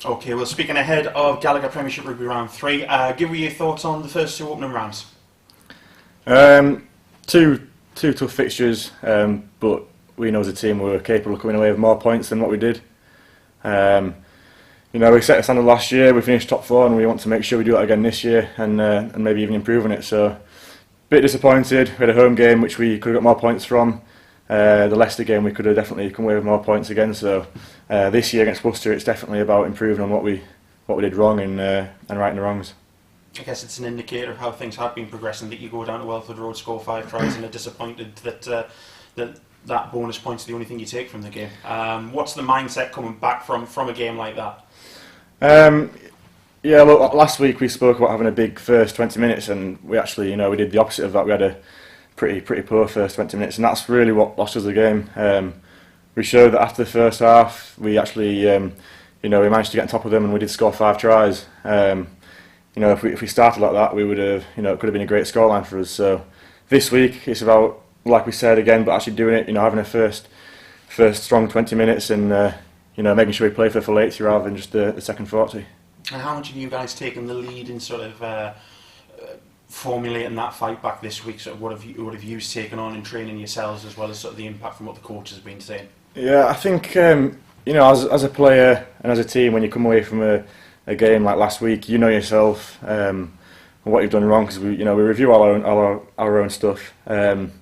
Okay, well, speaking ahead of Gallagher Premiership Rugby Round 3, give me your thoughts on the first two opening rounds. Two tough fixtures, but we know as a team we were capable of coming away with more points than what we did. We set a standard last year, we finished top four, and we want to make sure we do that again this year and maybe even improve on it. So, a bit disappointed. We had a home game which we could have got more points from. The Leicester game we could have definitely come away with more points again. So this year against Worcester, it's definitely about improving on what we did wrong and righting the wrongs. I guess it's an indicator of how things have been progressing that you go down to Welford Road, score 5 tries, and are disappointed that bonus point's the only thing you take from the game. What's the mindset coming back from a game like that? Look, last week we spoke about having a big first 20 minutes, and we actually, we did the opposite of that. We had a pretty poor first 20 minutes, and that's really what lost us the game. We showed that after the first half, we actually, we managed to get on top of them, and we did score 5 tries. If we started like that, we would have, it could have been a great scoreline for us. So this week it's about, like we said again, but actually doing it. Having a first strong 20 minutes, and making sure we play for the full 80 rather than just the second 40. And how much have you guys taken the lead in sort of formulating that fight back this week? Sort of what have you taken on in training yourselves, as well as sort of the impact from what the coaches have been saying? Yeah, I think as a player and as a team, when you come away from a game like last week, you know yourself what you've done wrong, because we review all our own stuff. And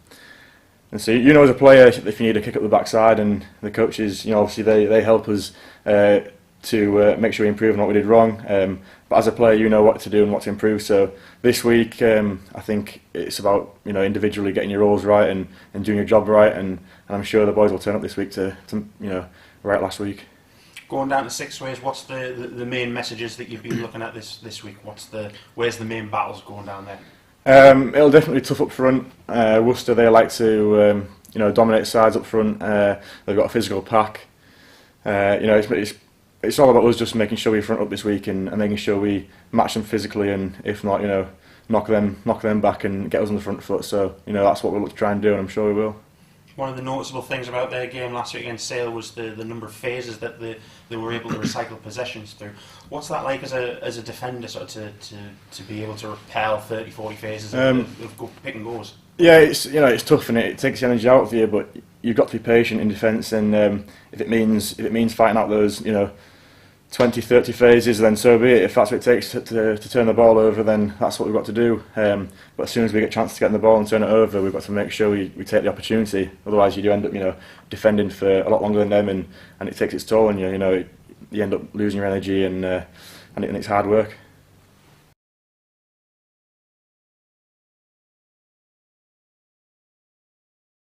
so as a player, if you need a kick up the backside, and the coaches, obviously they help us to make sure we improve on what we did wrong. But as a player, you know what to do and what to improve. So this week, I think it's about individually getting your roles right and doing your job right, and I'm sure the boys will turn up this week to right last week. Going down to 6 ways, what's the main messages that you've been looking at this week? Where's the main battles going down there? It'll definitely be tough up front. Worcester, they like to dominate sides up front. They've got a physical pack. It's all about us just making sure we front up this week and making sure we match them physically, and if not, knock them back and get us on the front foot. So that's what we'll look to try and do, and I'm sure we will. One of the noticeable things about their game last week against Sale was the number of phases that they were able to recycle possessions through. What's that like as a defender, sort of to be able to repel 30-40 phases of pick and goes? Yeah, it's tough, and it takes the energy out of you, but you've got to be patient in defence, and if it means fighting out those 20-30 phases, then so be it. If that's what it takes to turn the ball over, then that's what we've got to do. But as soon as we get a chance to get on the ball and turn it over, we've got to make sure we take the opportunity. Otherwise, you do end up defending for a lot longer than them, and it takes its toll on you. You end up losing your energy, and it's hard work.